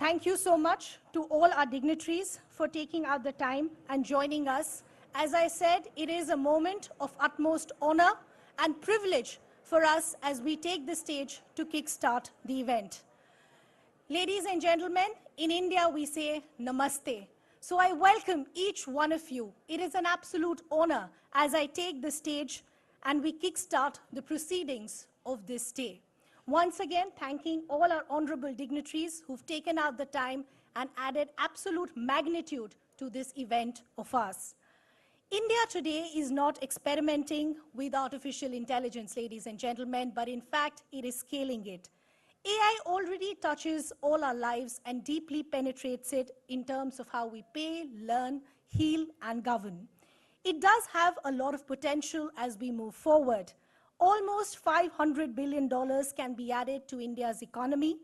Thank you so much to all our dignitaries for taking out the time and joining us. As I said, it is a moment of utmost honor and privilege for us as we take the stage to kickstart the event. Ladies and gentlemen, in India we say Namaste. So I welcome each one of you. It is an absolute honor as I take the stage and we kickstart the proceedings of this day. Once again, thanking all our honorable dignitaries who've taken out the time and added absolute magnitude to this event of ours. India today is not experimenting with artificial intelligence, ladies and gentlemen, but in fact, it is scaling it. AI already touches all our lives and deeply penetrates it in terms of how we pay, learn, heal, and govern. It does have a lot of potential as we move forward. Almost $500 billion can be added to India's economy,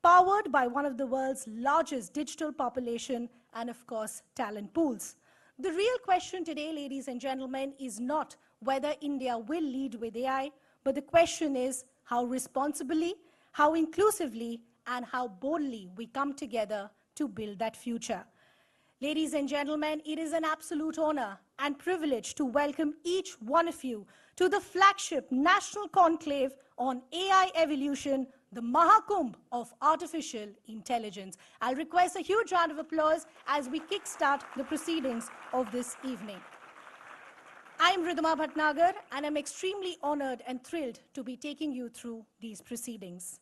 powered by one of the world's largest digital population and, of course, talent pools. The real question today, ladies and gentlemen, is not whether India will lead with AI, but the question is how responsibly, how inclusively, and how boldly we come together to build that future. Ladies and gentlemen, it is an absolute honor and privilege to welcome each one of you to the flagship National Conclave on AI Evolution, the Mahakumbh of Artificial Intelligence. I'll request a huge round of applause as we kickstart the proceedings of this evening. I'm Ridhima Bhatnagar, and I'm extremely honored and thrilled to be taking you through these proceedings.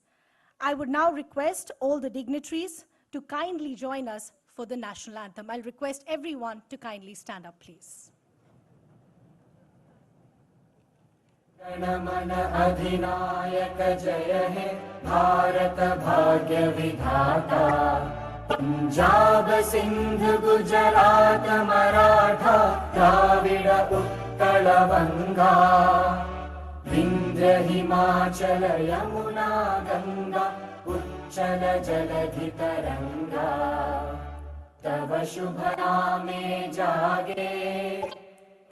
I would now request all the dignitaries to kindly join us for the national anthem. I'll request everyone to kindly stand up, please. जनमन अधिनायक जय हे भारत भाग्य विधाता पंजाब सिंध गुजरात मराठा द्राविड उत्कल बंगा विंध्य हिमाचल यमुना गंगा उच्चल जलधि तरंगा तव शुभ नामे जागे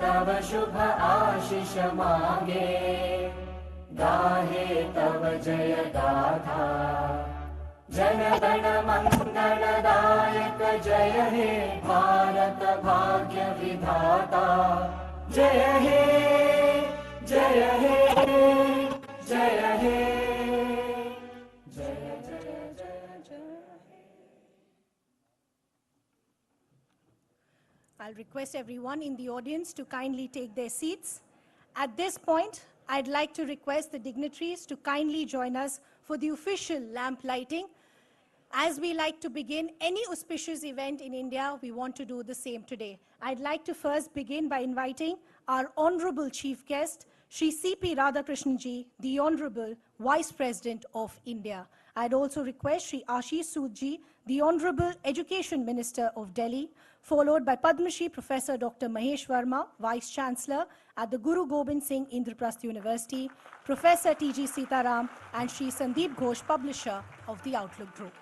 तव शुभ आशीष मांगे गाहे तव जय गाथा जन गण मंगलदायक जय हे भारत भाग्य विधाता जय हे जय हे जय हे जय जय जय जय। I'll request everyone in the audience to kindly take their seats. At this point, I'd like to request the dignitaries to kindly join us for the official lamp lighting. As we like to begin any auspicious event in India, we want to do the same today. I'd like to first begin by inviting our honorable chief guest, Shri C.P. Radhakrishnan ji, the Honorable Vice President of India. I'd also request Shri Ashish Sood ji, the Honorable Education Minister of Delhi, followed by Padma Shri Professor Dr. Mahesh Verma, Vice Chancellor at the Guru Gobind Singh Indraprasth University, Professor T.G. Sitaram, and Shri Sandeep Ghosh, publisher of the Outlook Group.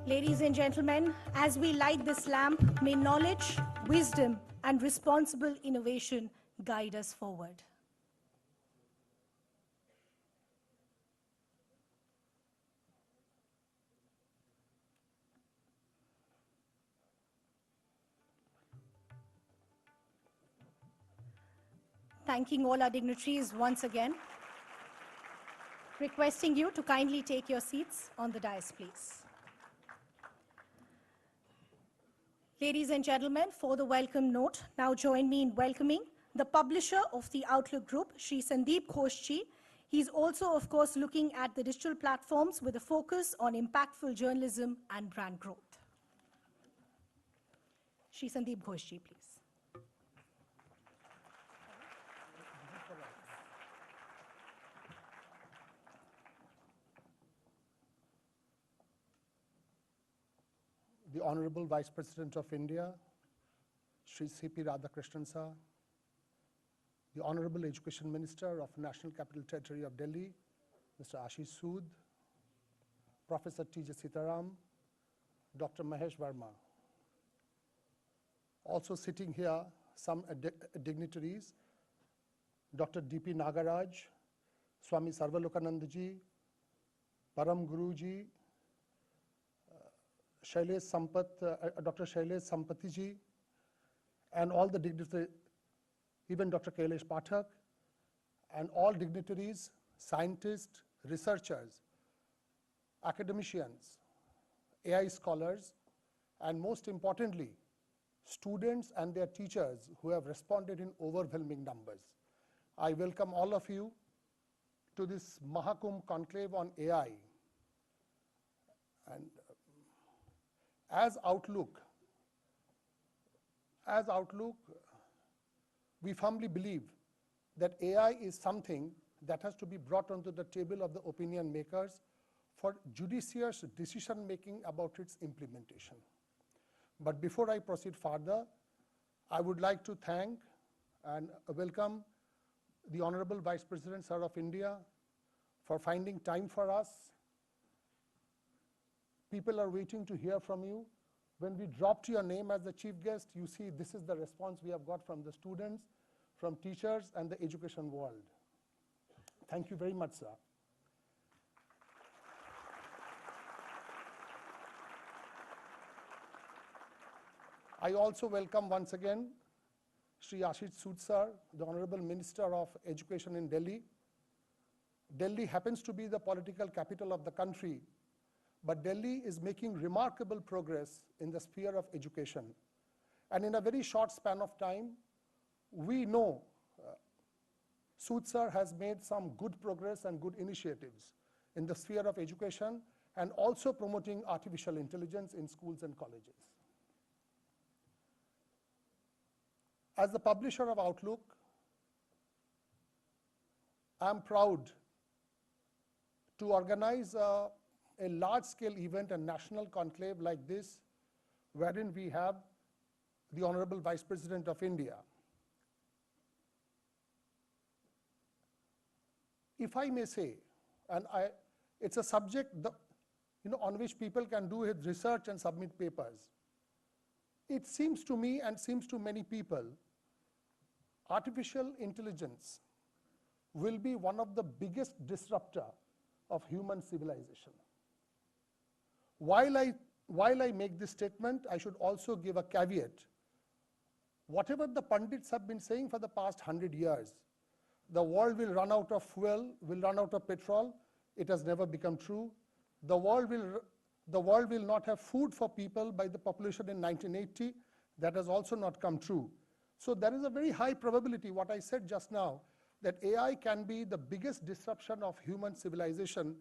Ladies and gentlemen, as we light this lamp, may knowledge, wisdom, and responsible innovation guide us forward. Thanking all our dignitaries once again. Requesting you to kindly take your seats on the dais, please. Ladies and gentlemen, for the welcome note, now join me in welcoming the publisher of the Outlook Group, Shri Sandeep Ghosh ji. He's also, of course, looking at the digital platforms with a focus on impactful journalism and brand growth. Shri Sandeep Ghosh ji, please. Honorable Vice President of India, Shri C.P. Radhakrishnan sir, the Honorable Education Minister of National Capital Territory of Delhi, Mr. Ashish Sood, Professor T.J. Sitaram, Dr. Mahesh Verma. Also sitting here, some dignitaries, Dr. D.P. Nagaraj, Swami Sarvalokanandaji, Param Guruji, Dr. Shailesh Sampatiji, and all the dignitaries, even Dr. Kailash Pathak, and all dignitaries, scientists, researchers, academicians, AI scholars, and most importantly, students and their teachers who have responded in overwhelming numbers. I welcome all of you to this Mahakumbh Conclave on AI. And as Outlook, we firmly believe that AI is something that has to be brought onto the table of the opinion makers for judicious decision making about its implementation. But before I proceed further, I would like to thank and welcome the Honorable Vice President, Sir, of India for finding time for us. People are waiting to hear from you. When we dropped your name as the chief guest, you see this is the response we have got from the students, from teachers, and the education world. Thank you very much, sir. I also welcome once again Shri Ashish Sood sir, the Honorable Minister of Education in Delhi. Delhi happens to be the political capital of the country, but Delhi is making remarkable progress in the sphere of education. And in a very short span of time, we know Sood sir has made some good progress and good initiatives in the sphere of education and also promoting artificial intelligence in schools and colleges. As the publisher of Outlook, I am proud to organize a large-scale event, a national conclave like this, wherein we have the Honorable Vice President of India. If I may say, and it's a subject on which people can do research and submit papers. It seems to me and seems to many people, artificial intelligence will be one of the biggest disruptor of human civilization. While I make this statement, I should also give a caveat. Whatever the pundits have been saying for the past 100 years, the world will run out of fuel, will run out of petrol, it has never become true. The world will not have food for people by the population in 1980, that has also not come true. So there is a very high probability, what I said just now, that AI can be the biggest disruption of human civilization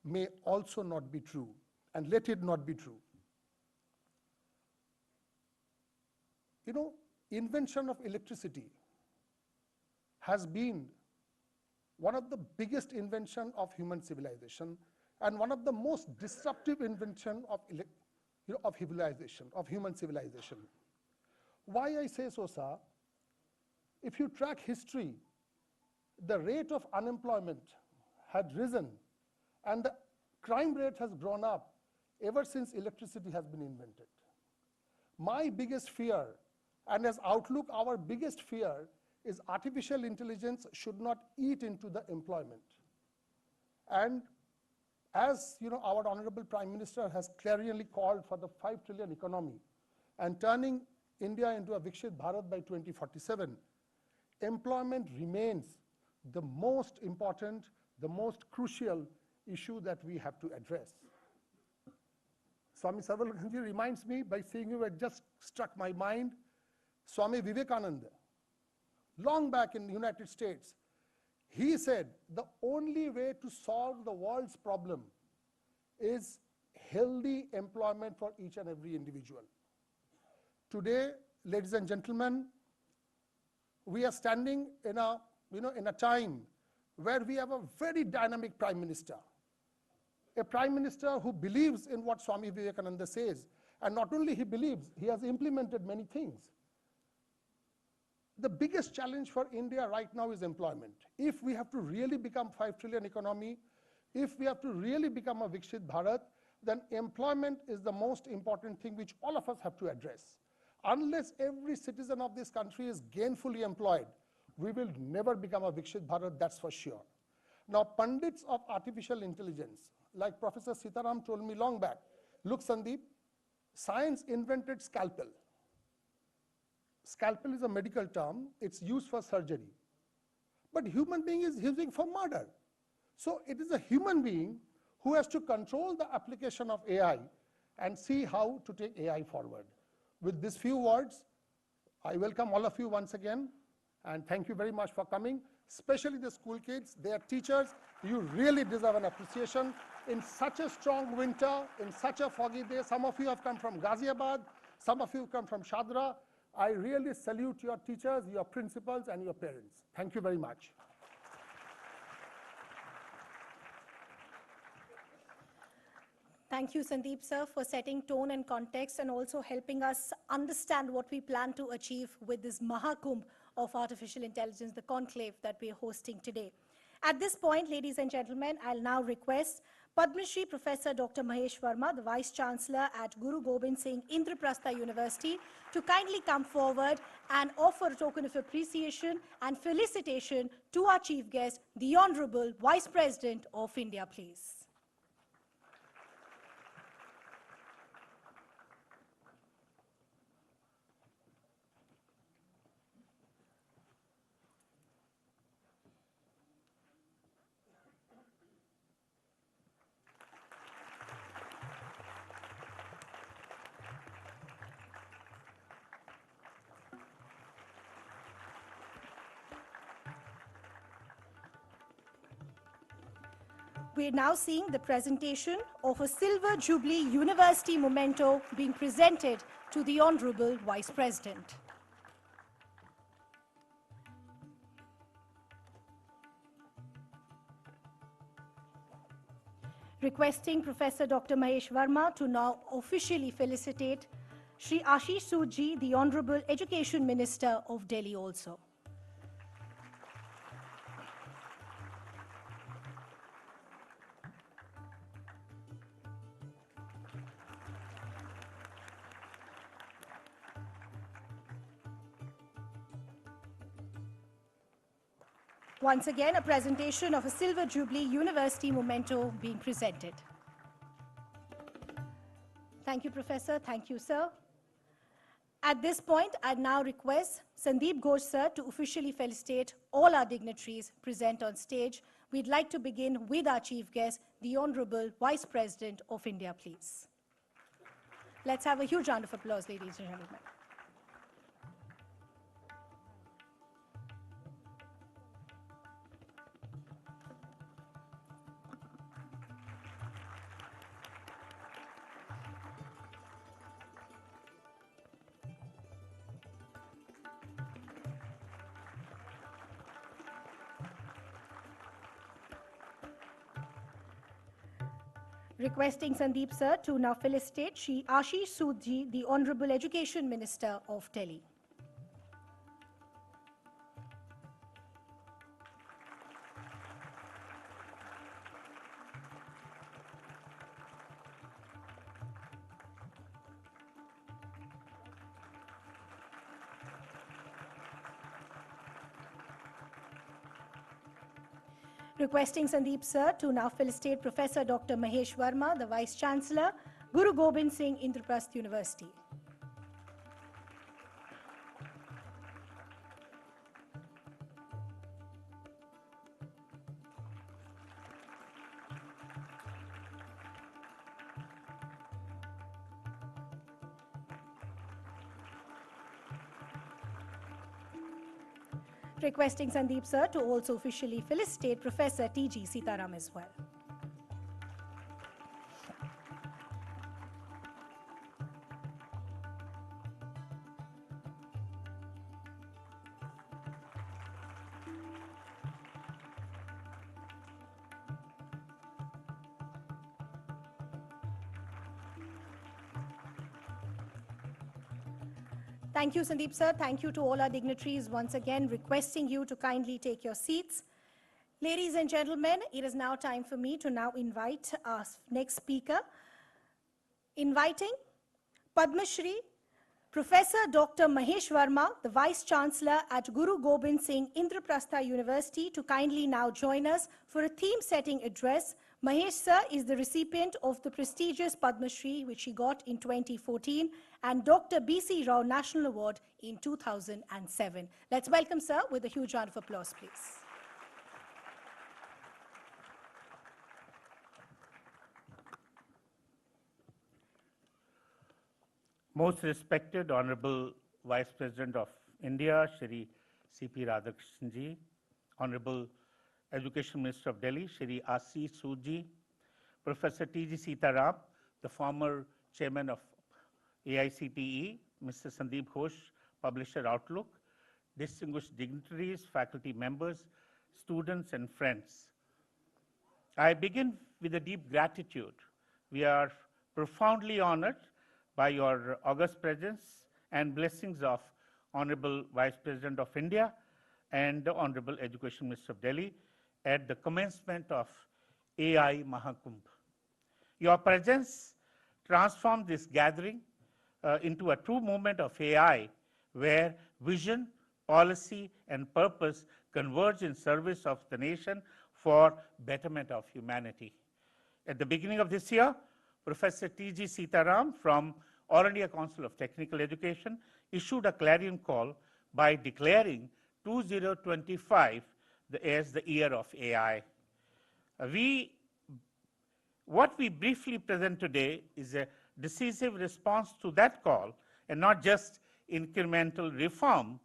may also not be true, and let it not be true. Invention of electricity has been one of the biggest invention of human civilization and one of the most disruptive invention of human civilization. Why I say so, sir? If you track history, the rate of unemployment had risen and the crime rate has grown up ever since electricity has been invented. My biggest fear, and as Outlook, our biggest fear, is artificial intelligence should not eat into the employment. And as our Honorable Prime Minister has clearly called for the 5 trillion economy and turning India into a Vikshit Bharat by 2047, employment remains the most important, the most crucial issue that we have to address. Swami Sarvalokanandaji reminds me by saying you had just struck my mind, Swami Vivekananda, long back in the United States, he said the only way to solve the world's problem is healthy employment for each and every individual. Today, ladies and gentlemen, we are standing in a time where we have a very dynamic Prime Minister, a Prime Minister who believes in what Swami Vivekananda says, And not only he believes, he has implemented many things. The biggest challenge for India right now is employment. If we have to really become 5 trillion economy, if we have to really become a Viksit Bharat, then employment is the most important thing which all of us have to address. Unless every citizen of this country is gainfully employed, we will never become a Viksit Bharat, that's for sure. Now, pundits of artificial intelligence, like Professor Sitaram told me long back, look Sandeep, science invented scalpel. Scalpel is a medical term, it's used for surgery. But human being is using for murder. So it is a human being who has to control the application of AI and see how to take AI forward. With these few words, I welcome all of you once again, and thank you very much for coming, especially the school kids, their teachers. You really deserve an appreciation. In such a strong winter, in such a foggy day, some of you have come from Ghaziabad, some of you come from Shadra. I really salute your teachers, your principals, and your parents. Thank you very much. Thank you, Sandeep sir, for setting tone and context and also helping us understand what we plan to achieve with this Mahakumbh of artificial intelligence, the conclave that we are hosting today. At this point, ladies and gentlemen, I'll now request Padma Shri Professor Dr. Mahesh Verma, the Vice Chancellor at Guru Gobind Singh Indraprastha University, to kindly come forward and offer a token of appreciation and felicitation to our chief guest, the Honorable Vice President of India, please. We are now seeing the presentation of a Silver Jubilee University memento being presented to the Honorable Vice President. Requesting Professor Dr. Mahesh Verma to now officially felicitate Shri Ashish Sood ji, the Honorable Education Minister of Delhi also. Once again, a presentation of a Silver Jubilee University memento being presented. Thank you, Professor. Thank you, sir. At this point, I now request Sandeep Ghosh, sir, to officially felicitate all our dignitaries present on stage. We'd like to begin with our chief guest, the Honorable Vice President of India, please. Let's have a huge round of applause, ladies and gentlemen. Requesting Sandeep sir to now felicitate Shri Ashish Sood ji, the Honorable Education Minister of Delhi. Requesting Sandeep sir to now felicitate Professor Dr. Mahesh Verma, the Vice Chancellor, Guru Gobind Singh Indraprastha University. Requesting Sandeep sir to also officially felicitate Professor T.G. Sitaram as well. Thank you, Sandeep sir. Thank you to all our dignitaries once again, requesting you to kindly take your seats. Ladies and gentlemen, it is now time for me to now invite our next speaker. Inviting Padma Shri, Professor Dr. Mahesh Verma, the Vice Chancellor at Guru Gobind Singh Indraprastha University, to kindly now join us for a theme-setting address. Mahesh sir is the recipient of the prestigious Padma Shri, which he got in 2014, and Dr. B.C. Rao National Award in 2007. Let's welcome sir with a huge round of applause, please. Most respected Honorable Vice President of India, Shri C.P. Radhakrishnan ji, Honorable Education Minister of Delhi, Shri Ashish Sood ji, Professor T.G. Sitaram, the former Chairman of AICTE, Mr. Sandeep Ghosh, Publisher Outlook, distinguished dignitaries, faculty members, students and friends. I begin with a deep gratitude. We are profoundly honored by your august presence and blessings of Honorable Vice President of India and the Honorable Education Minister of Delhi at the commencement of AI Mahakumbh. Your presence transformed this gathering into a true movement of AI, where vision, policy, and purpose converge in service of the nation for betterment of humanity. At the beginning of this year, Professor T.G. Sitaram from All India Council of Technical Education issued a clarion call by declaring 2025 as the year of AI. What we briefly present today is a decisive response to that call, and not just incremental reform,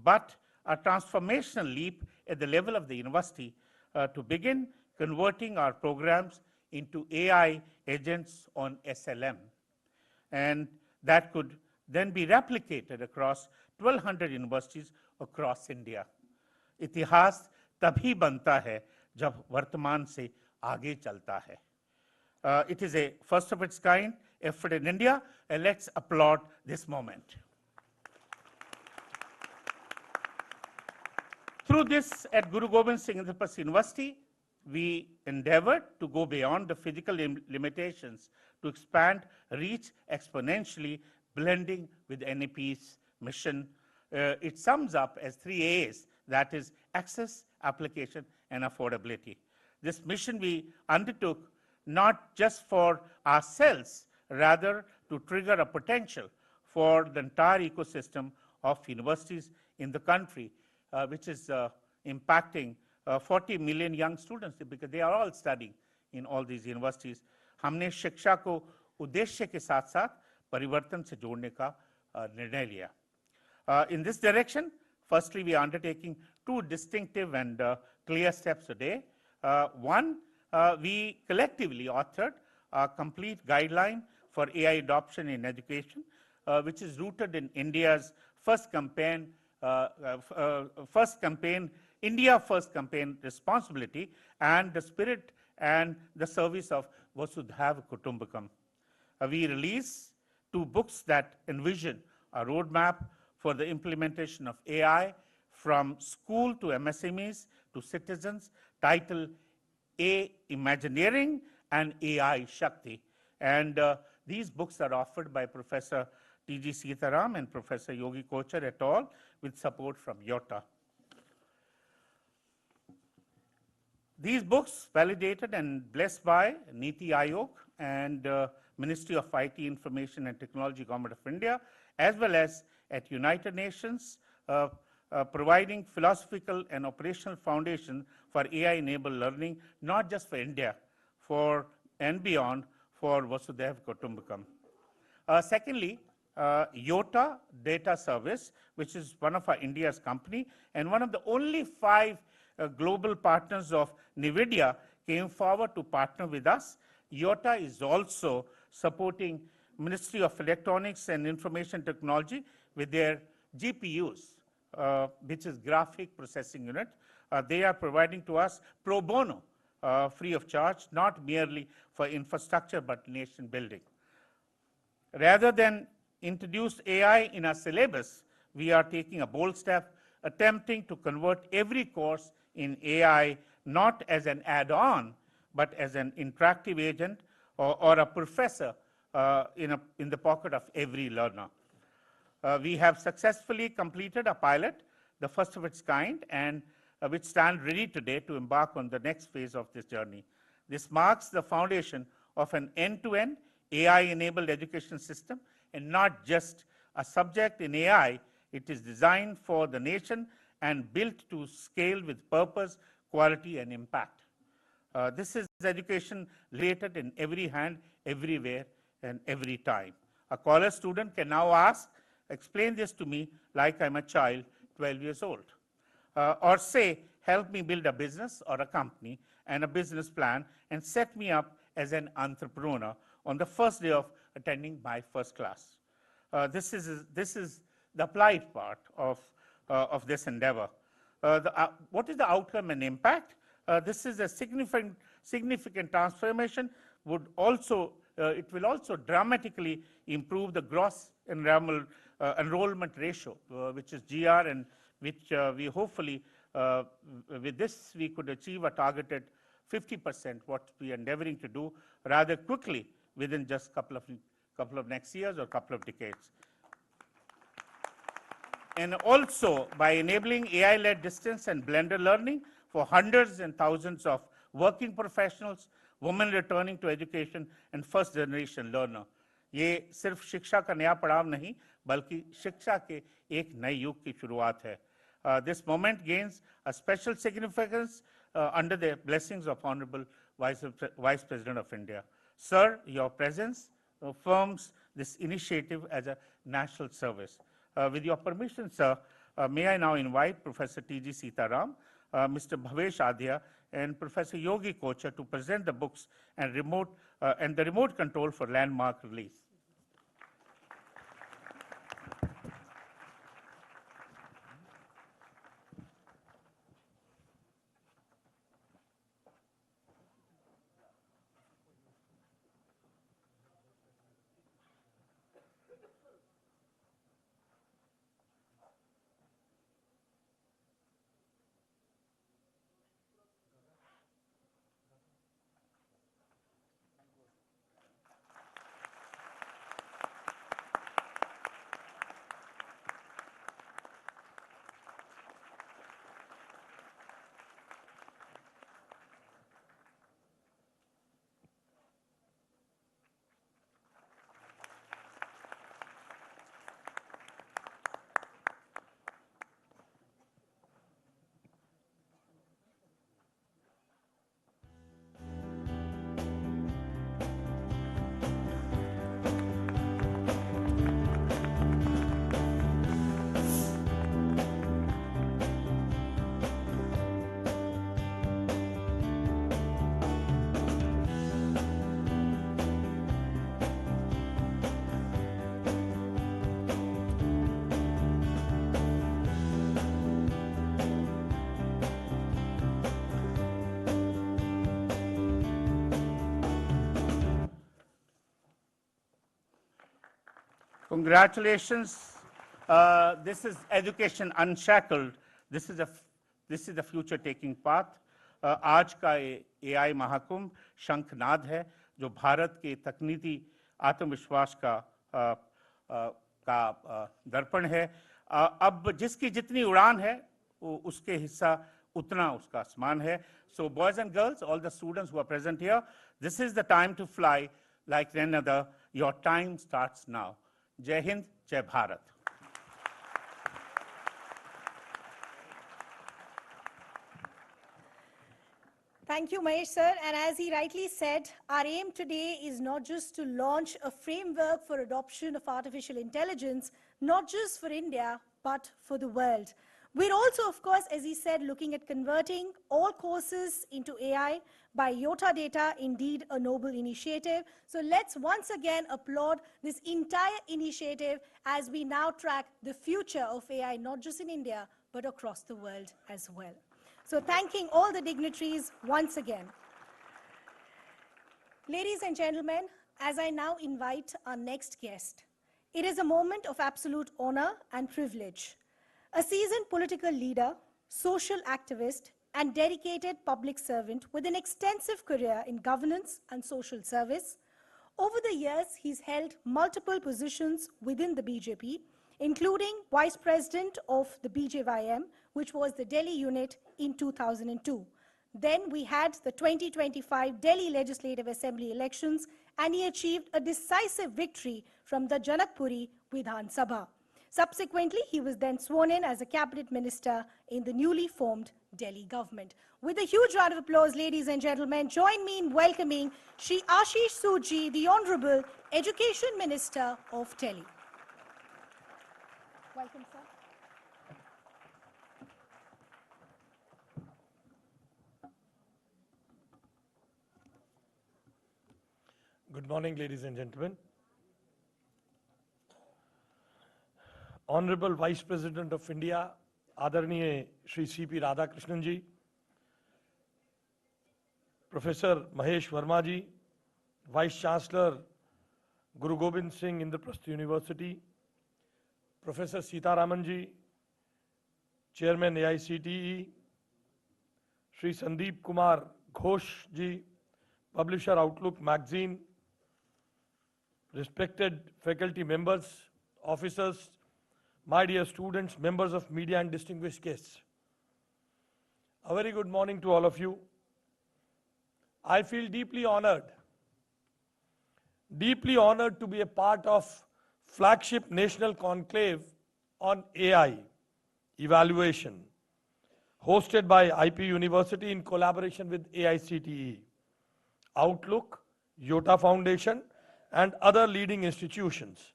but a transformational leap at the level of the university to begin converting our programs into AI agents on SLM. And that could then be replicated across 1,200 universities across India. इतिहास तभी बनता है जब वर्तमान से आगे चलता है. It is a first of its kind effort in India, and let's applaud this moment. Through this, at Guru Gobind Singh Indraprastha University, we endeavored to go beyond the physical limitations to expand reach exponentially, blending with NEP's mission. It sums up as 3 A's, that is access, application, and affordability. This mission we undertook not just for ourselves, rather to trigger a potential for the entire ecosystem of universities in the country, which is impacting 40 million young students, because they are all studying in all these universities. हमने शिक्षा को उद्देश्य के साथ साथ परिवर्तन से जोड़ने का निर्णय लिया. In this direction, firstly, we are undertaking 2 distinctive and clear steps today. One, we collectively authored a complete guideline for AI adoption in education, which is rooted in India's first campaign, India First campaign responsibility, and the spirit and the service of Vasudhaiva Kutumbakam. We release 2 books that envision a roadmap for the implementation of AI from school to MSMEs to citizens, titled A Imagineering and AI Shakti. And these books are offered by Professor T.G. Sitaram and Professor Yogi Kochar et al. With support from YOTA. These books, validated and blessed by Niti Aayog and Ministry of IT, Information and Technology, Government of India, as well as at United Nations, providing philosophical and operational foundation for AI-enabled learning, not just for India, for and beyond, for Vasudhaiva Kutumbakam. Secondly, YOTA Data Service, which is one of our India's company, and one of the only 5 global partners of NVIDIA came forward to partner with us. YOTA is also supporting Ministry of Electronics and Information Technology with their GPUs, which is Graphic Processing Unit. They are providing to us pro bono, free of charge, not merely for infrastructure, but nation building. Rather than introduced AI in our syllabus, we are taking a bold step, attempting to convert every course in AI not as an add-on, but as an interactive agent or a professor in the pocket of every learner. We have successfully completed a pilot, the first of its kind, and which stand ready today to embark on the next phase of this journey. This marks the foundation of an end-to-end AI-enabled education system, and not just a subject in AI. It is designed for the nation and built to scale with purpose, quality, and impact. This is education related in every hand, everywhere, and every time. A college student can now ask, explain this to me like I'm a child, 12 years old. Or say, help me build a business or a company and a business plan and set me up as an entrepreneur on the first day of attending my first class. This is the applied part of this endeavor. What is the outcome and impact? This is a significant transformation. It will also dramatically improve the gross enrollment ratio, which is GR, and which we hopefully, with this, we could achieve a targeted 50%, what we are endeavoring to do rather quickly within just couple of next years or couple of decades. And also by enabling AI-led distance and blended learning for hundreds and thousands of working professionals, women returning to education, and first generation learner. ये सिर्फ शिक्षा का नया पड़ाव नहीं, बल्कि शिक्षा के एक नए युग की शुरुआत है. This moment gains a special significance under the blessings of Honorable Vice President of India. Sir, your presence affirms this initiative as a national service. With your permission, sir, may I now invite Professor T.G. Sitaram, Mr. Bhavesh Adhya, and Professor Yogi Kochar to present the books and the remote control for landmark release. Congratulations. This is Education Unshackled. This is the future taking path. आज का AI Mahakumbh शंखनाद है, जो भारत के तकनीकी आत्मविश्वास का दर्पण है. अब जिसकी जितनी उड़ान है, उसके हिस्सा उतना उसका आसमान है. So boys and girls, all the students who are present here, this is the time to fly like none other. Your time starts now. Jai Hind, Jai Bharat. Thank you, Mahesh sir. And as he rightly said, our aim today is not just to launch a framework for adoption of artificial intelligence, not just for India, but for the world. We're also, of course, as he said, looking at converting all courses into AI by Iota Data, indeed a noble initiative. So let's once again applaud this entire initiative as we now track the future of AI, not just in India, but across the world as well. So thanking all the dignitaries once again. Ladies and gentlemen, as I now invite our next guest, It is a moment of absolute honor and privilege. A seasoned political leader, social activist, and dedicated public servant with an extensive career in governance and social service, over the years he's held multiple positions within the BJP, including Vice President of the BJYM, which was the Delhi unit in 2002. Then we had the 2025 Delhi Legislative Assembly elections, and he achieved a decisive victory from the Janakpuri Vidhan Sabha. Subsequently, he was then sworn in as a cabinet minister in the newly formed Delhi government. With a huge round of applause, ladies and gentlemen, join me in welcoming Shri Ashish Sood ji, the Honorable Education Minister of Delhi. Welcome, sir. Good morning, ladies and gentlemen. Honorable Vice President of India, Adarniye Shri C.P. Radhakrishnan ji, Professor Mahesh Verma ji, Vice Chancellor Guru Gobind Singh Indraprastha University, Professor Sitaraman ji, Chairman AICTE, Shri Sandeep Kumar Ghosh ji, Publisher Outlook Magazine, respected faculty members, officers, my dear students, members of media and distinguished guests. A very good morning to all of you. I feel deeply honored to be a part of flagship national conclave on AI evaluation, hosted by IP University in collaboration with AICTE, Outlook, Yota Foundation, and other leading institutions.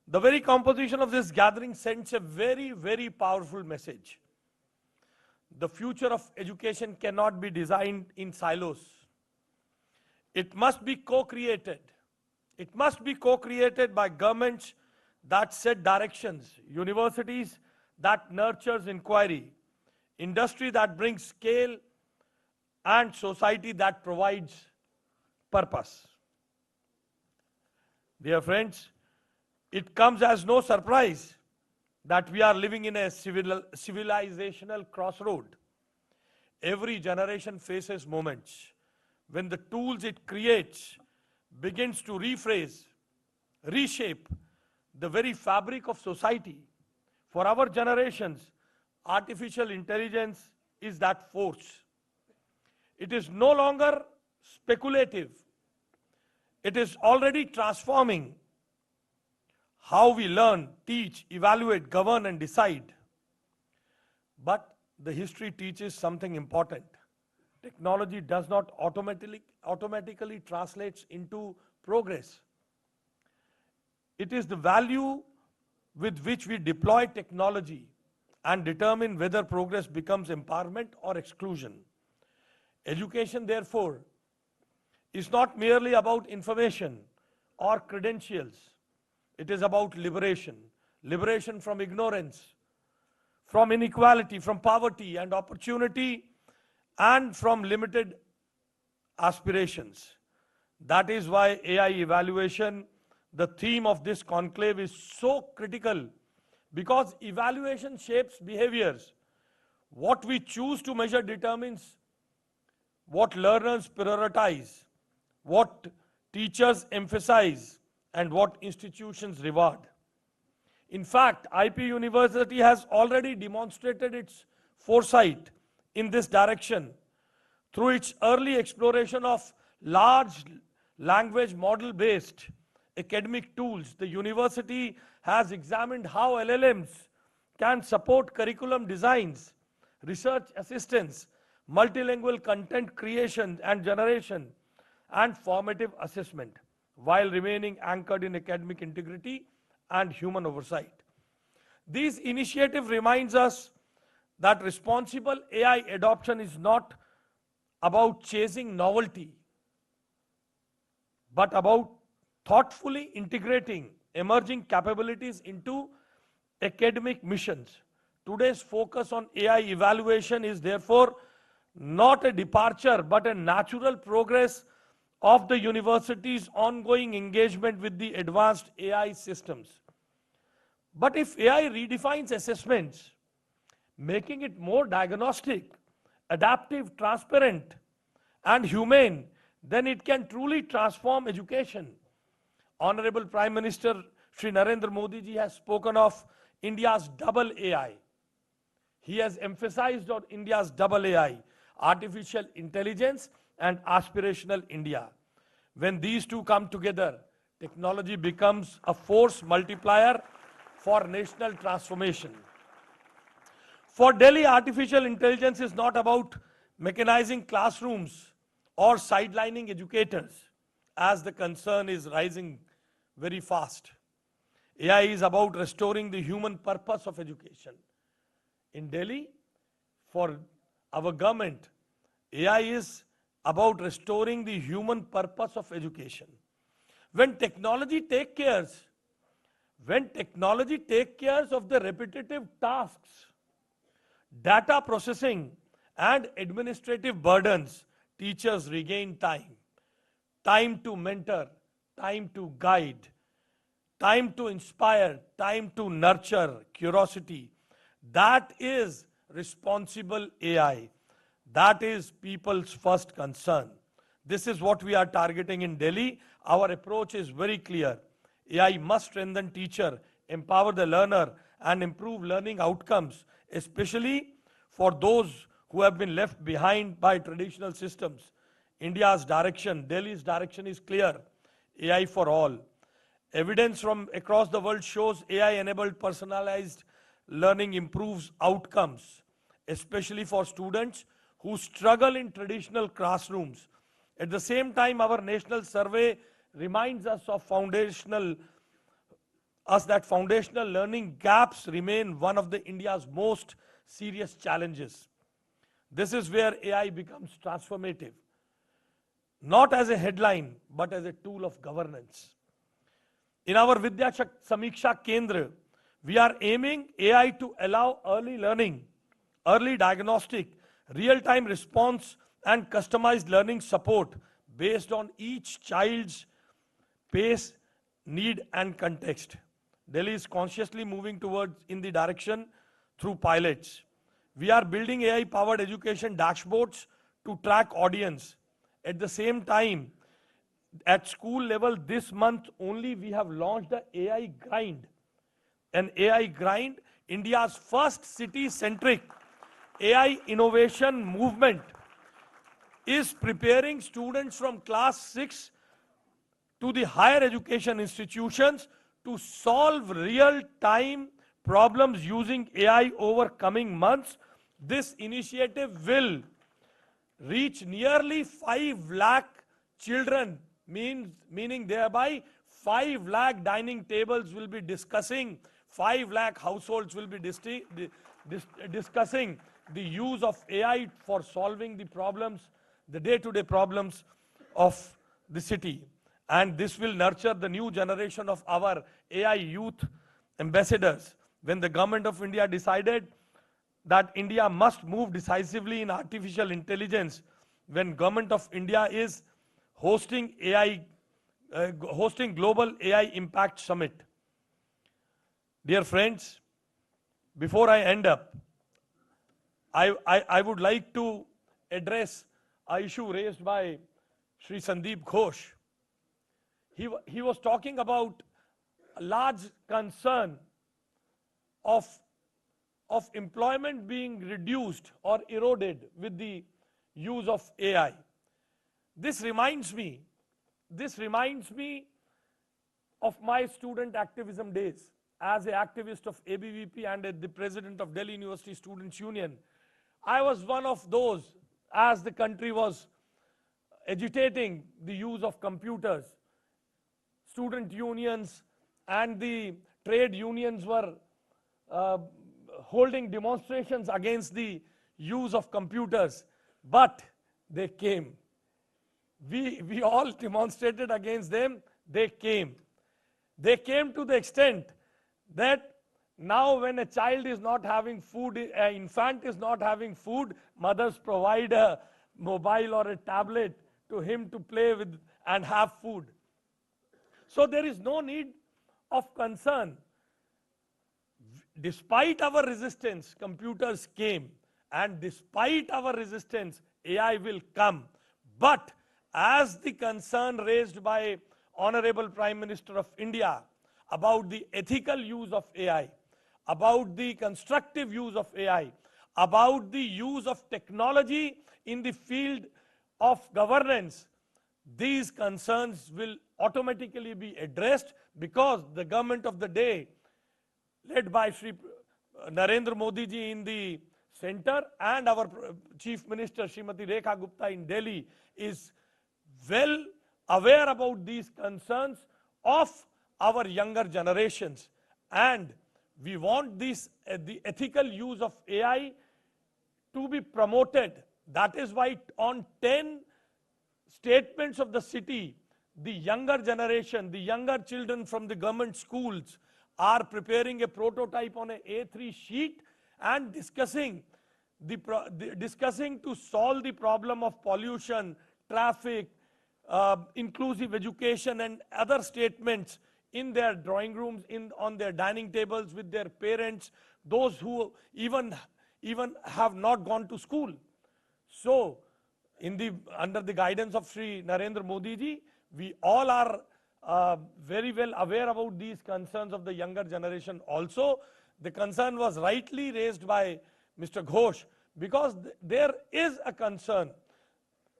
The very composition of this gathering sends a very, very powerful message. The future of education cannot be designed in silos. It must be co-created. It must be co-created by governments that set directions, universities that nurtures inquiry, industry that brings scale, and society that provides purpose. Dear friends, it comes as no surprise that we are living in a civilizational crossroad. Every generation faces moments when the tools it creates begins to rephrase, reshape the very fabric of society. For our generations, artificial intelligence is that force. It is no longer speculative. It is already transforming how we learn, teach, evaluate, govern, and decide. But the history teaches something important. Technology does not automatically translates into progress. It is the value with which we deploy technology and determine whether progress becomes empowerment or exclusion. Education, therefore, is not merely about information or credentials. It is about liberation. Liberation from ignorance, from inequality, from poverty and opportunity, and from limited aspirations. That is why AI evaluation, the theme of this conclave, is so critical, because evaluation shapes behaviors. What we choose to measure determines what learners prioritize, what teachers emphasize, and what institutions reward. In fact, IP University has already demonstrated its foresight in this direction through its early exploration of large language model-based academic tools. The university has examined how LLMs can support curriculum designs, research assistance, multilingual content creation and generation, and formative assessment, while remaining anchored in academic integrity and human oversight. This initiative reminds us that responsible AI adoption is not about chasing novelty, but about thoughtfully integrating emerging capabilities into academic missions. Today's focus on AI evaluation is therefore not a departure, but a natural progress of the university's ongoing engagement with the advanced AI systems. But if AI redefines assessments, making it more diagnostic, adaptive, transparent, and humane, then it can truly transform education. Honorable Prime Minister Shri Narendra Modi ji has spoken of India's double AI. He has emphasized on India's double AI, artificial intelligence and aspirational India. When these two come together, technology becomes a force multiplier for national transformation. For Delhi, artificial intelligence is not about mechanizing classrooms or sidelining educators, as the concern is rising very fast. AI is about restoring the human purpose of education. In Delhi, for our government, AI is about restoring the human purpose of education. When technology takes care of the repetitive tasks, data processing and administrative burdens, teachers regain time. Time to mentor, time to guide, time to inspire, time to nurture curiosity. That is responsible AI. That is people's first concern. This is what we are targeting in Delhi. Our approach is very clear. AI must strengthen teacher, empower the learner, and improve learning outcomes, especially for those who have been left behind by traditional systems. India's direction, Delhi's direction is clear. AI for all. Evidence from across the world shows AI-enabled personalized learning improves outcomes, especially for students who struggle in traditional classrooms. At the same time, our national survey reminds us that foundational learning gaps remain one of India's most serious challenges. This is where AI becomes transformative, not as a headline, but as a tool of governance. In our Vidya Samiksha Kendra, we are aiming AI to allow early learning, early diagnostic, real-time response, and customized learning support based on each child's pace, need, and context. Delhi is consciously moving towards in the direction through pilots. We are building AI-powered education dashboards to track audience. At the same time, at school level this month only, we have launched the AI Grind. An AI Grind, India's first city-centric AI innovation movement, is preparing students from class 6 to the higher education institutions to solve real-time problems using AI over coming months. This initiative will reach nearly 5 lakh children, meaning thereby 5 lakh dining tables will be discussing, 5 lakh households will be discussing the use of AI for solving the problems, the day-to-day problems of the city. And this will nurture the new generation of our AI youth ambassadors. When the government of India decided that India must move decisively in artificial intelligence, when government of India is hosting Global AI Impact Summit. Dear friends, before I end up, I would like to address an issue raised by Sri Sandeep Ghosh. He was talking about a large concern of employment being reduced or eroded with the use of AI. This reminds me of my student activism days as an activist of ABVP and the president of Delhi University Students' Union. I was one of those, as the country was agitating the use of computers. Student unions and the trade unions were holding demonstrations against the use of computers, but they came. We all demonstrated against them, they came. They came to the extent that now when a child is not having food, an infant is not having food, mothers provide a mobile or a tablet to him to play with and have food. So there is no need of concern. Despite our resistance, computers came, and despite our resistance, AI will come. But as the concern raised by Honorable Prime Minister of India about the ethical use of AI, about the constructive use of AI, about the use of technology in the field of governance, these concerns will automatically be addressed, because the government of the day, led by Shri Narendra Modi ji in the center, and our Chief Minister Srimati Rekha Gupta in Delhi, is well aware about these concerns of our younger generations. And we want this, the ethical use of AI to be promoted. That is why on 10 statements of the city, the younger generation, the younger children from the government schools are preparing a prototype on an A3 sheet and discussing to solve the problem of pollution, traffic, inclusive education, and other statements in their drawing rooms, on their dining tables with their parents, those who even have not gone to school. So, under the guidance of Sri Narendra Modi ji, we all are very well aware about these concerns of the younger generation also. The concern was rightly raised by Mr. Ghosh, because there is a concern.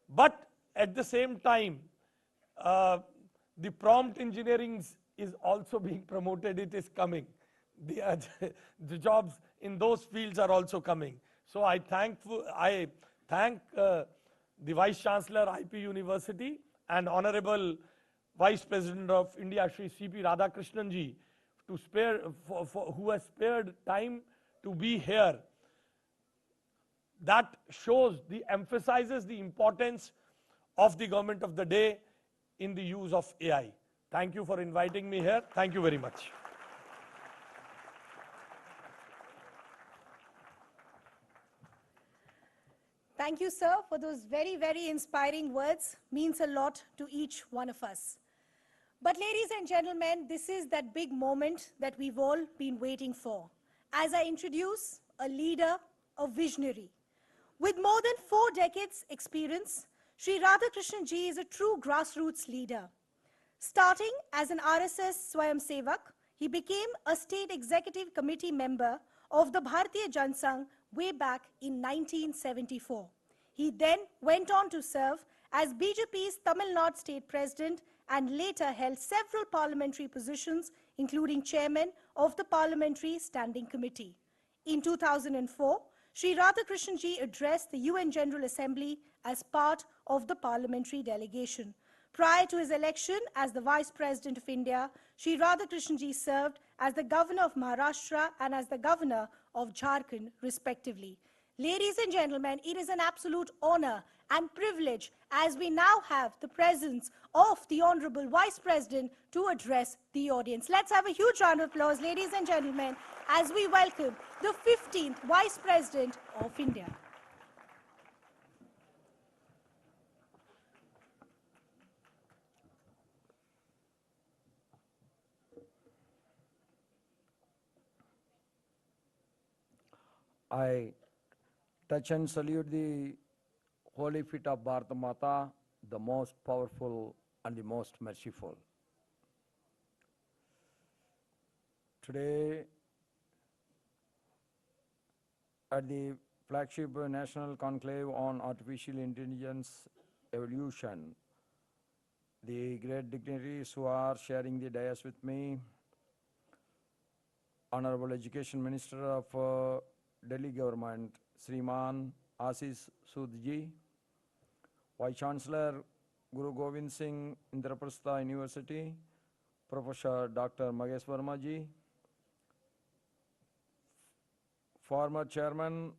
But at the same time, the prompt engineering is also being promoted. It is coming. The jobs in those fields are also coming. So I thank the Vice Chancellor, IP University, and Honorable Vice President of India, Shri C.P. Radhakrishnan ji, who has spared time to be here. That emphasizes the importance of the government of the day in the use of AI. Thank you for inviting me here. Thank you very much. Thank you, sir, for those very, very inspiring words. Means a lot to each one of us. But ladies and gentlemen, this is that big moment that we've all been waiting for. As I introduce a leader, a visionary. With more than 4 decades experience, Sri Radhakrishnan ji is a true grassroots leader. Starting as an RSS Swayamsevak, he became a state executive committee member of the Bharatiya Jansangh way back in 1974. He then went on to serve as BJP's Tamil Nadu state president and later held several parliamentary positions, including chairman of the Parliamentary Standing Committee. In 2004, Sri Radhakrishnan ji addressed the UN General Assembly as part of the parliamentary delegation. Prior to his election as the Vice President of India, Sri Radhakrishnan ji served as the Governor of Maharashtra and as the Governor of Jharkhand, respectively. Ladies and gentlemen, it is an absolute honor and privilege as we now have the presence of the Honorable Vice President to address the audience. Let's have a huge round of applause, ladies and gentlemen, as we welcome the 15th Vice President of India. I touch and salute the holy feet of Bharata Mata, the most powerful and the most merciful. Today, at the flagship National Conclave on Artificial Intelligence Evolution, the great dignitaries who are sharing the dais with me, Honorable Education Minister of Delhi Government, Sriman Ashish Sood ji, Vice Chancellor Guru Govind Singh Indraprastha University, Professor Dr. Mahesh Verma ji, former Chairman,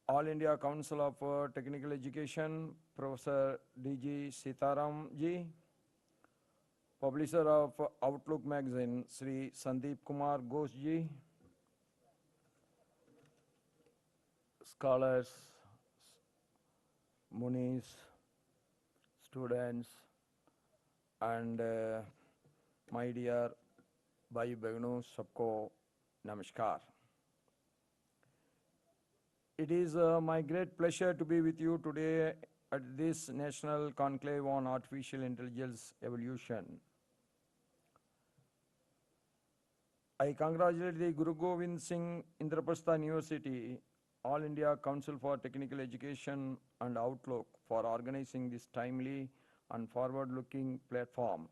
All India Council of Technical Education, Professor D.G. Sitaram ji, Publisher of Outlook magazine, Sri Sandeep Kumar Ghosh ji, scholars, munis, students, and my dear Bhai Begnu, sabko namaskar. It is my great pleasure to be with you today at this National Conclave on Artificial Intelligence Evolution. I congratulate the Guru Govind Singh Indraprastha University, All India Council for Technical Education and Outlook for organizing this timely and forward-looking platform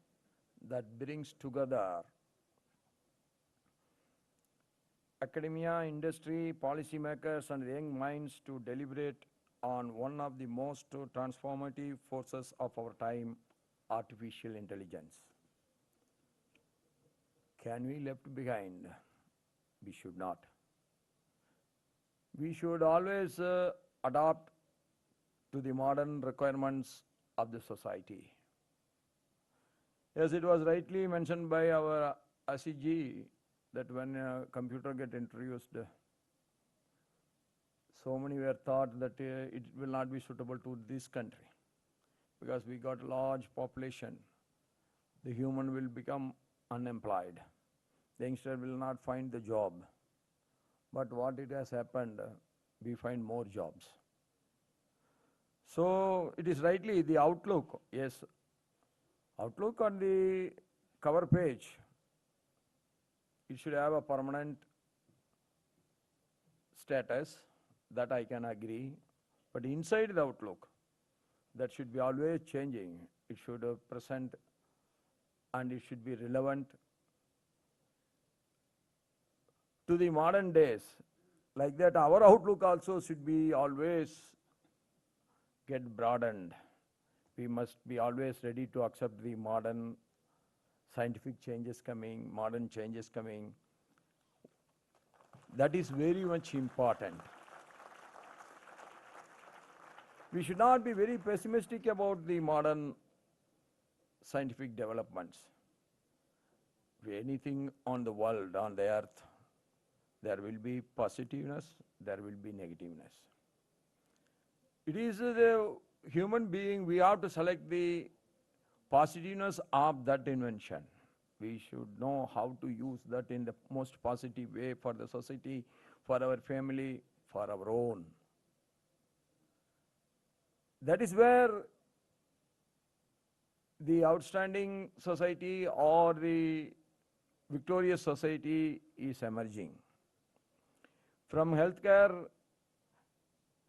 that brings together academia, industry, policymakers, and young minds to deliberate on one of the most transformative forces of our time, artificial intelligence. Can we left behind? We should not. We should always adapt to the modern requirements of the society. As it was rightly mentioned by our Asiji, that when a computer get introduced, so many were thought that it will not be suitable to this country because we got a large population. The human will become unemployed. The youngster will not find the job. But what it has happened, we find more jobs. So it is rightly the outlook, yes, outlook on the cover page, it should have a permanent status, that I can agree. But inside the outlook, that should be always changing. It should present and it should be relevant to the modern days. Like that, our outlook also should be always get broadened. We must be always ready to accept the modern scientific changes coming, modern changes coming. That is very much important. We should not be very pessimistic about the modern scientific developments. Anything on the world, on the earth, there will be positiveness, there will be negativeness. It is the human being, we have to select the positiveness of that invention. We should know how to use that in the most positive way for the society, for our family, for our own. That is where the outstanding society or the victorious society is emerging. From healthcare,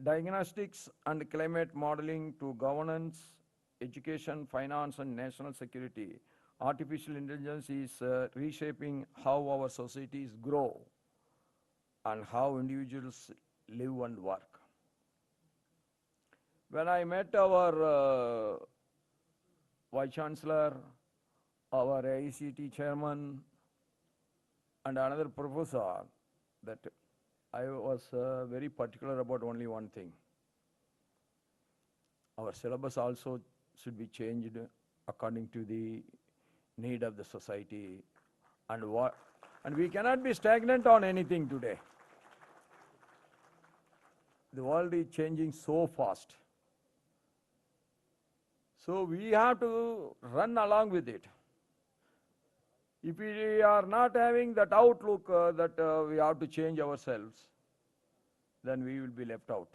diagnostics and climate modeling to governance, education, finance and national security, artificial intelligence is reshaping how our societies grow and how individuals live and work. When I met our Vice Chancellor, our AICT chairman, and another professor, that I was very particular about only one thing. Our syllabus also should be changed according to the need of the society, and we cannot be stagnant on anything today. The world is changing so fast. So we have to run along with it. If we are not having that outlook that we have to change ourselves, then we will be left out.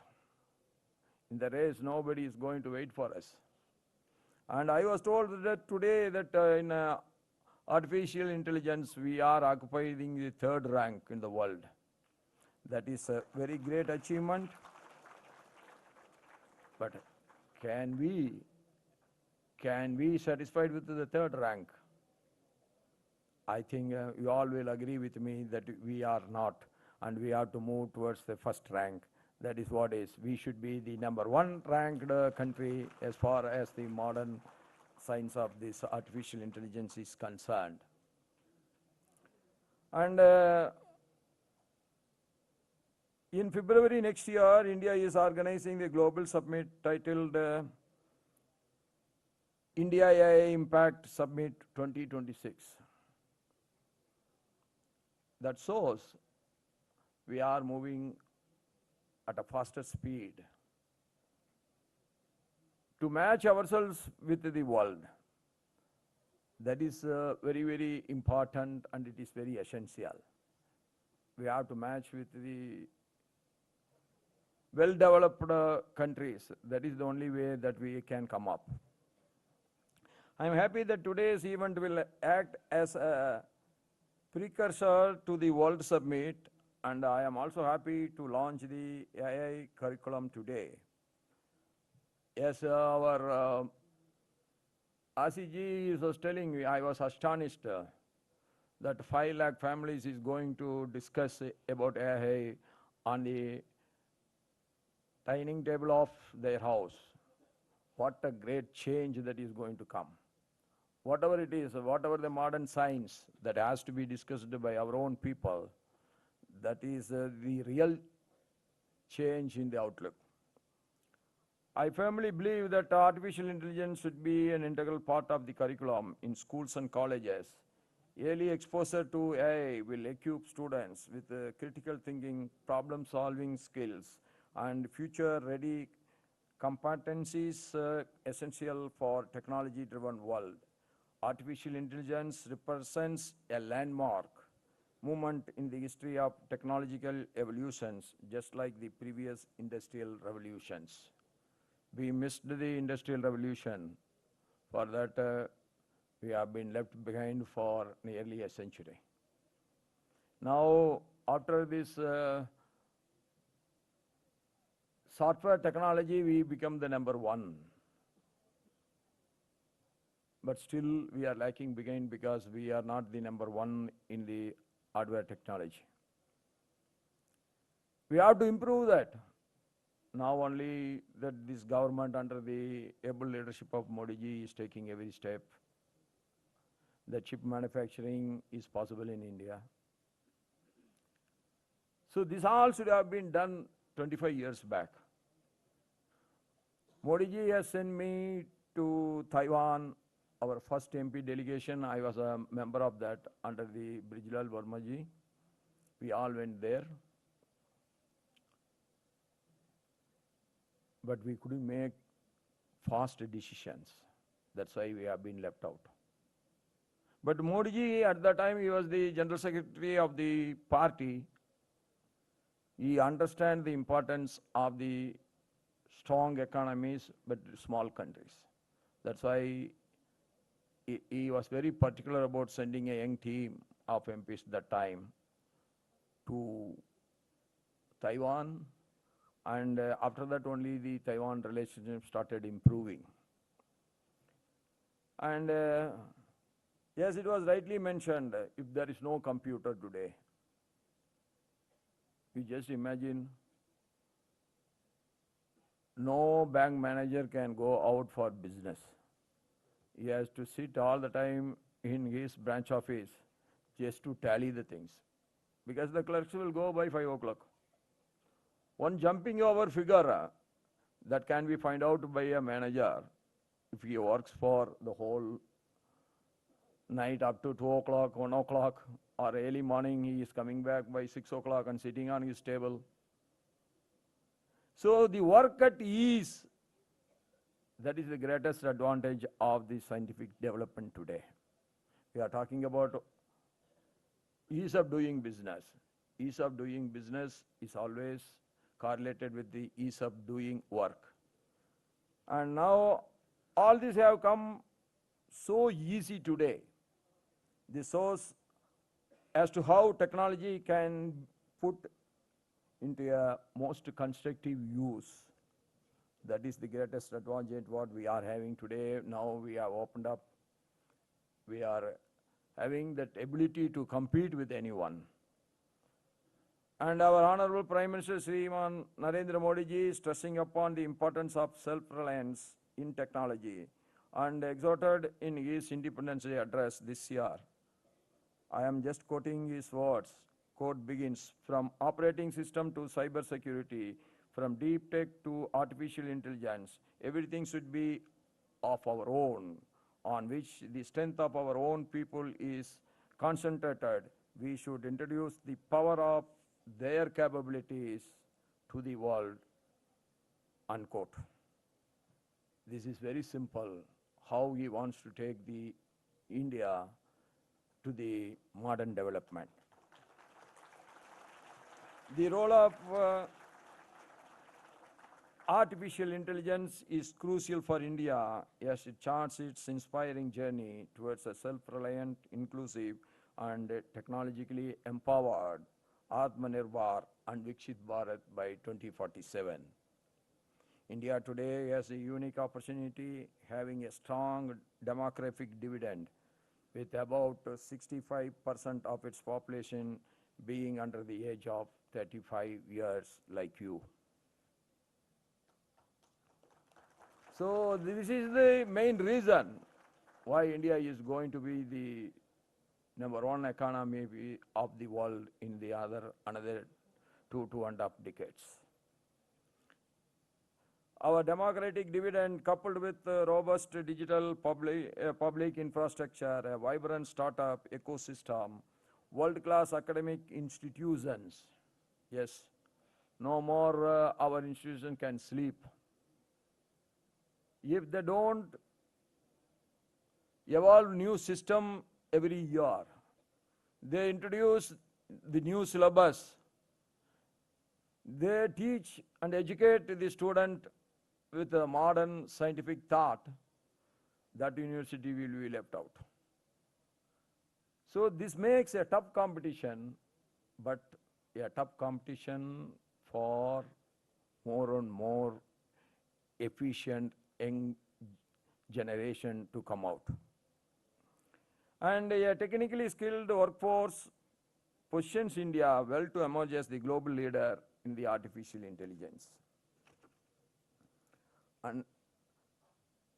In the race, nobody is going to wait for us. And I was told that today that in artificial intelligence, we are occupying the 3rd rank in the world. That is a very great achievement. But can we satisfied with the 3rd rank? I think you all will agree with me that we are not, and we have to move towards the 1st rank. That is what is. We should be the #1 ranked country as far as the modern science of this artificial intelligence is concerned. And in February next year, India is organizing the global summit titled India AI Impact Summit 2026. That shows we are moving at a faster speed to match ourselves with the world. That is very, very important, and it is very essential. We have to match with the well-developed countries. That is the only way that we can come up. I am happy that today's event will act as a precursor to the World Summit, and I am also happy to launch the AI curriculum today. Yes, our Asiji was telling me, I was astonished that 5 lakh families is going to discuss about AI on the dining table of their house. What a great change that is going to come. Whatever it is, whatever the modern science that has to be discussed by our own people, that is the real change in the outlook. I firmly believe that artificial intelligence should be an integral part of the curriculum in schools and colleges. Early exposure to AI will equip students with critical thinking, problem-solving skills, and future-ready competencies essential for technology-driven world. Artificial intelligence represents a landmark moment in the history of technological evolutions, just like the previous industrial revolutions. We missed the industrial revolution. For that, we have been left behind for nearly a century. Now, after this software technology, we become the number 1. But still, we are lacking behind because we are not the number 1 in the hardware technology. We have to improve that. Now only that this government under the able leadership of Modi ji is taking every step. The chip manufacturing is possible in India. So this all should have been done 25 years back. Modi ji has sent me to Taiwan, our first MP delegation. I was a member of that under the Brijlal Verma ji. We all went there. But we couldn't make fast decisions. That's why we have been left out. But Modi ji, at that time, he was the General Secretary of the party. He understands the importance of the strong economies, but small countries. That's why he was very particular about sending a young team of MPs that time to Taiwan. And after that only the Taiwan relationship started improving. And yes, it was rightly mentioned, if there is no computer today, you just imagine no bank manager can go out for business. He has to sit all the time in his branch office just to tally the things, because the clerks will go by 5 o'clock. One jumping over figure that can be found out by a manager if he works for the whole night up to 2 o'clock, 1 o'clock, or early morning he is coming back by 6 o'clock and sitting on his table. So the work at ease, that is the greatest advantage of the scientific development today. We are talking about ease of doing business. Ease of doing business is always correlated with the ease of doing work. And now all these have come so easy today. This shows as to how technology can put into a most constructive use. That is the greatest advantage what we are having today. Now we have opened up. We are having that ability to compete with anyone. And our Honorable Prime Minister Shriman Narendra Modi ji is stressing upon the importance of self-reliance in technology and exhorted in his Independence Day address this year. I am just quoting his words. Quote begins, from operating system to cyber security, from deep tech to artificial intelligence, everything should be of our own, on which the strength of our own people is concentrated. We should introduce the power of their capabilities to the world, unquote. this is very simple, how he wants to take the India to the modern development. The role of artificial intelligence is crucial for India as it charts its inspiring journey towards a self-reliant, inclusive, and technologically empowered Atmanirbhar and Viksit Bharat by 2047. India today has a unique opportunity, having a strong demographic dividend, with about 65% of its population being under the age of 35 years like you. So this is the main reason why India is going to be the #1 economy of the world in the another 2.5 decades. Our democratic dividend, coupled with robust digital public infrastructure, a vibrant startup ecosystem, world-class academic institutions. Yes, no more our institution can sleep. If they don't evolve new system every year, they introduce the new syllabus, they teach and educate the student with a modern scientific thought, that university will be left out. So this makes a tough competition, but a tough competition for more and more efficient young generation to come out. And a technically skilled workforce positions India well to emerge as the global leader in the artificial intelligence. And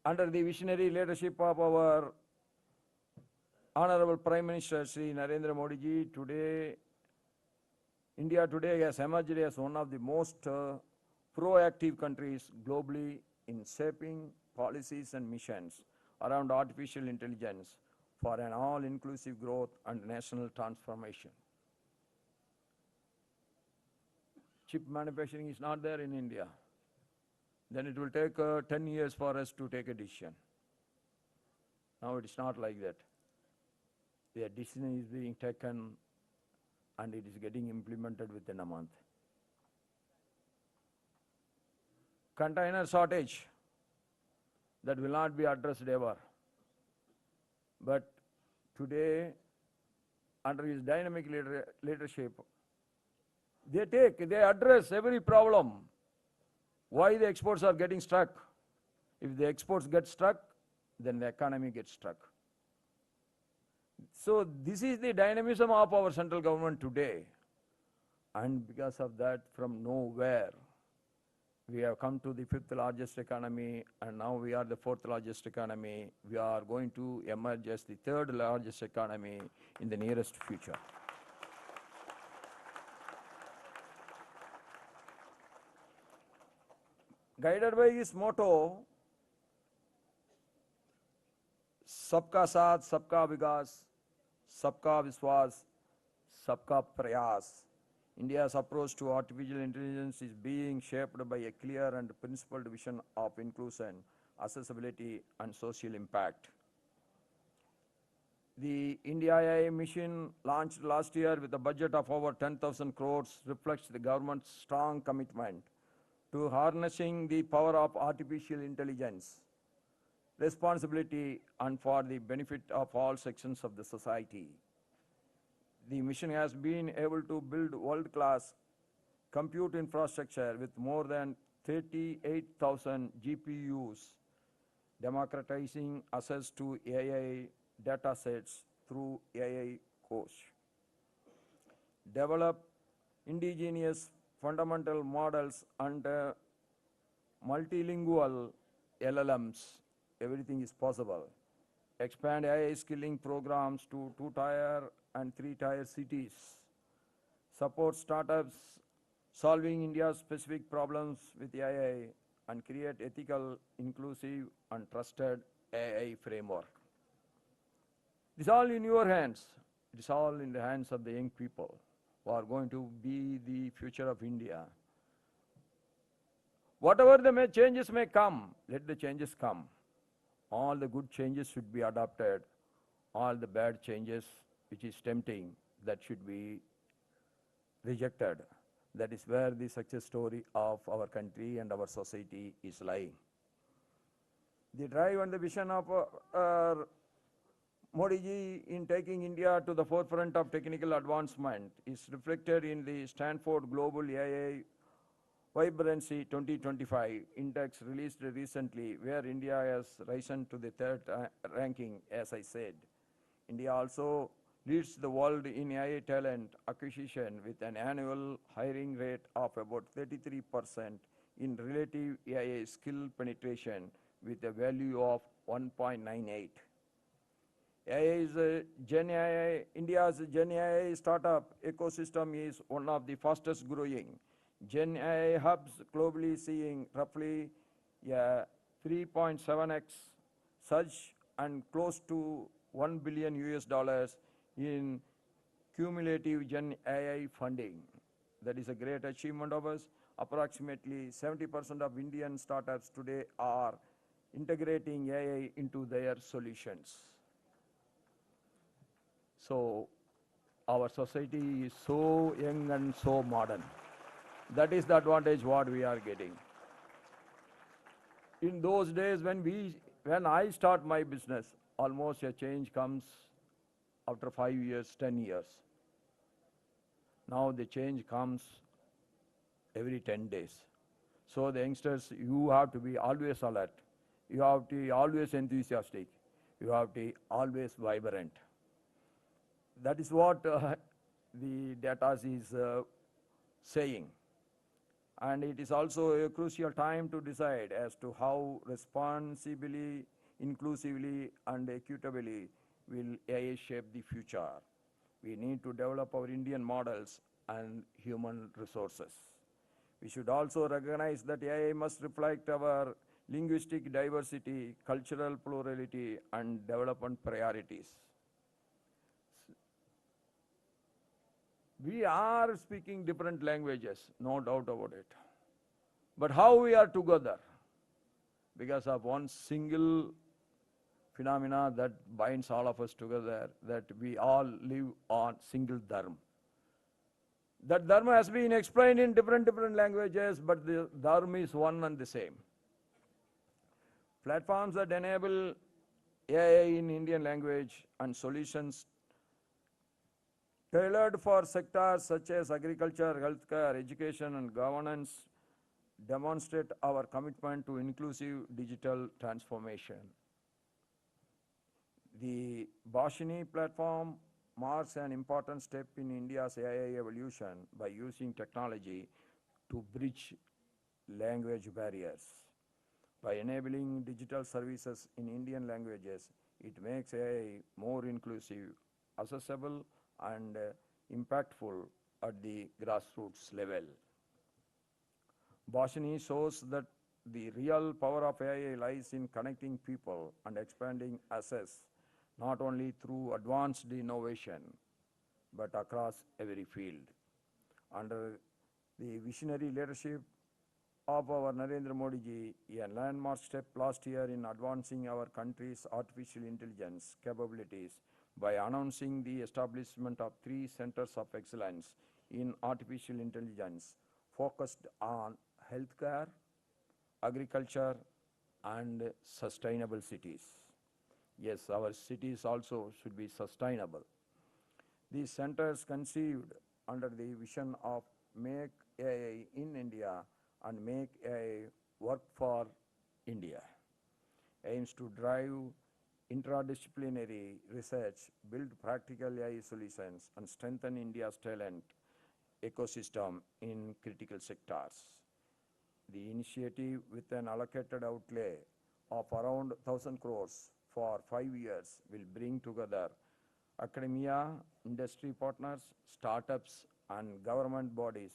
under the visionary leadership of our Honorable Prime Minister Shri Narendra Modi ji, today, India today has emerged as one of the most proactive countries globally in shaping policies and missions around artificial intelligence for an all-inclusive growth and national transformation. Chip manufacturing is not there in India. Then it will take 10 years for us to take a decision. Now it is not like that. The decision is being taken and it is getting implemented within a month. Container shortage, that will not be addressed ever. But today, under his dynamic leadership, they address every problem. Why the exports are getting stuck? If the exports get stuck, then the economy gets stuck. So this is the dynamism of our central government today. And because of that, from nowhere, we have come to the 5th largest economy, and now we are the 4th largest economy. We are going to emerge as the 3rd largest economy in the nearest future. Guided by his motto, Sabka Saath, Sabka Vikas, Sabka Viswas, Sabka Prayas, India's approach to artificial intelligence is being shaped by a clear and principled vision of inclusion, accessibility, and social impact. The India AI mission, launched last year with a budget of over 10,000 crores, reflects the government's strong commitment to harnessing the power of artificial intelligence, responsibility, and for the benefit of all sections of the society. The mission has been able to build world-class compute infrastructure with more than 38,000 GPUs, democratizing access to AI data sets through AI Coach. Develop indigenous fundamental models and multilingual LLMs. Everything is possible. Expand AI skilling programs to 2-tier and 3-tier cities. Support startups solving India's specific problems with AI and create ethical, inclusive, and trusted AI framework. It is all in your hands. It is all in the hands of the young people who are going to be the future of India. Whatever the changes may come, let the changes come. All the good changes should be adopted. All the bad changes, which is tempting, that should be rejected. That is where the success story of our country and our society is lying. The drive and the vision of Modi ji in taking India to the forefront of technical advancement is reflected in the Stanford Global AI Vibrancy 2025 index released recently, where India has risen to the third ranking, as I said. India also leads the world in AI talent acquisition with an annual hiring rate of about 33% in relative AI skill penetration with a value of 1.98. India's Gen AI startup ecosystem is one of the fastest growing. Gen AI hubs globally seeing roughly 3.7x surge and close to $1 billion in cumulative Gen AI funding. That is a great achievement of us. Approximately 70% of Indian startups today are integrating AI into their solutions. So our society is so young and so modern. That is the advantage what we are getting. In those days when I start my business, almost a change comes after 5 years, 10 years. Now the change comes every 10 days. So the youngsters, you have to be always alert. You have to be always enthusiastic. You have to be always vibrant. That is what the data is saying. And it is also a crucial time to decide as to how responsibly, inclusively, and equitably will AI shape the future. We need to develop our Indian models and human resources. We should also recognize that AI must reflect our linguistic diversity, cultural plurality, and development priorities. We are speaking different languages, no doubt about it. But how we are together? Because of one single phenomena that binds all of us together, that we all live on single dharma. That dharma has been explained in different languages, but the dharma is one and the same. Platforms that enable AI in Indian language and solutions tailored for sectors such as agriculture, healthcare, education, and governance demonstrate our commitment to inclusive digital transformation. The Bhashini platform marks an important step in India's AI evolution by using technology to bridge language barriers. By enabling digital services in Indian languages, it makes AI more inclusive, accessible, and impactful at the grassroots level. Bhashini shows that the real power of AI lies in connecting people and expanding access, not only through advanced innovation, but across every field. Under the visionary leadership of our Narendra Modi ji, a landmark step last year in advancing our country's artificial intelligence capabilities by announcing the establishment of 3 centers of excellence in artificial intelligence focused on healthcare, agriculture, and sustainable cities. Yes, our cities also should be sustainable. These centers conceived under the vision of Make AI in India and Make AI Work for India aims to drive interdisciplinary research, build practical AI solutions, and strengthen India's talent ecosystem in critical sectors. The initiative, with an allocated outlay of around 1,000 crores for 5 years, will bring together academia, industry partners, startups, and government bodies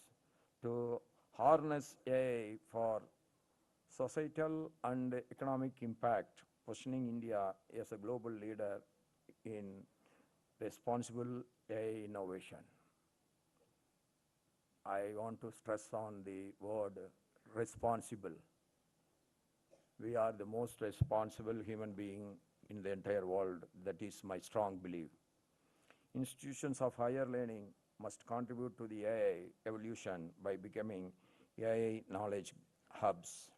to harness AI for societal and economic impact, positioning India as a global leader in responsible AI innovation. I want to stress on the word responsible. We are the most responsible human being in the entire world. That is my strong belief. Institutions of higher learning must contribute to the AI evolution by becoming AI knowledge hubs.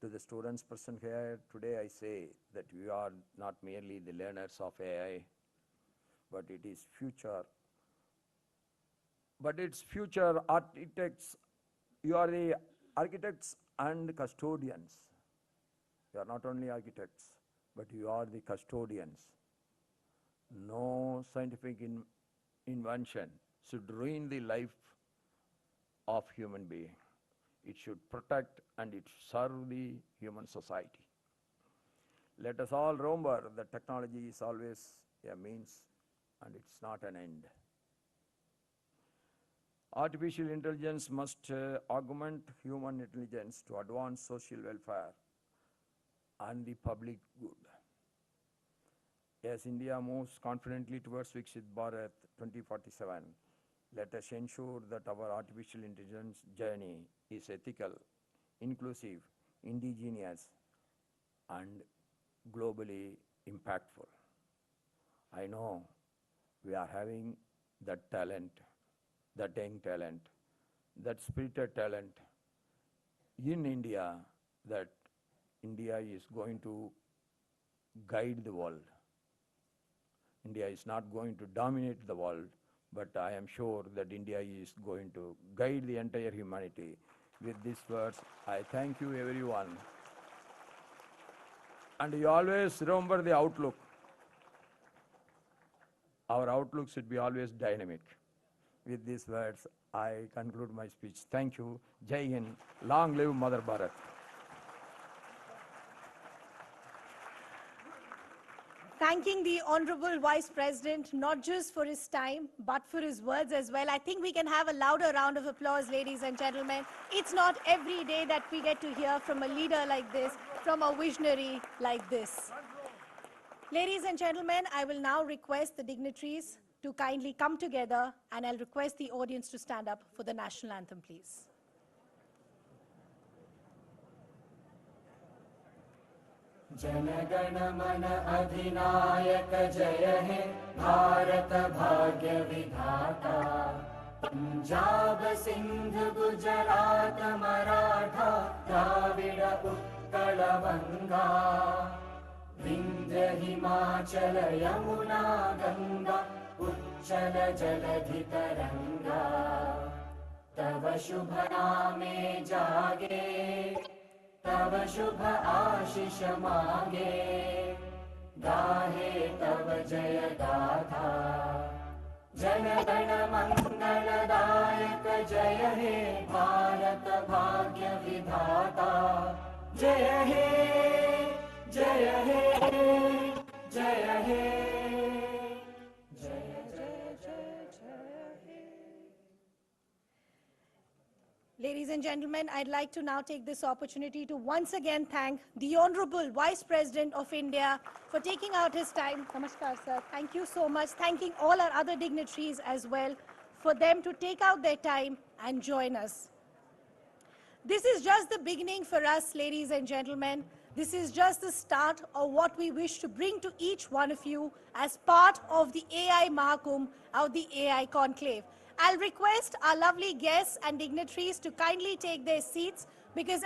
To the students present here today, I say that we are not merely the learners of AI, but it is future. But it's future architects. You are the architects and custodians. You are not only architects, but you are the custodians. No scientific invention should ruin the life of human being. It should protect and it should serve the human society. Let us all remember that technology is always a means and it's not an end. Artificial intelligence must augment human intelligence to advance social welfare and the public good. As India moves confidently towards Viksit Bharat 2047, let us ensure that our artificial intelligence journey is ethical, inclusive, indigenous, and globally impactful. I know we are having that talent, that young talent, that spirited talent in India, that India is going to guide the world. India is not going to dominate the world, but I am sure that India is going to guide the entire humanity. With these words, I thank you everyone. And you always remember the outlook. Our outlook should be always dynamic. With these words, I conclude my speech. Thank you. Jai Hind. Long live Mother Bharat. Thanking the Honorable Vice President, not just for his time, but for his words as well. I think we can have a louder round of applause, ladies and gentlemen. It's not every day that we get to hear from a leader like this, from a visionary like this. Ladies and gentlemen, I will now request the dignitaries to kindly come together, and I'll request the audience to stand up for the national anthem, please. जनगण मन अधिनायक जय हे भारत भाग्य विधाता पंजाब सिंध गुजरात मराठा द्राविड उत्कल गंगा विंध्य हिमाचल यमुना गंगा उच्चल जलधि तरंगा तव शुभ नामे जागे तव शुभ आशीष मांगे गाहे तव जय गाथा जन गण मंगलदायक जय हे भारत भाग्य विधाता जय हे जय हे जय हे Ladies and gentlemen, I'd like to now take this opportunity to once again thank the Honorable Vice President of India for taking out his time. Namaskar, sir. Thank you so much. Thanking all our other dignitaries as well for them to take out their time and join us. This is just the beginning for us, ladies and gentlemen. This is just the start of what we wish to bring to each one of you as part of the AI Mahakumbh or the AI Conclave. I'll request our lovely guests and dignitaries to kindly take their seats because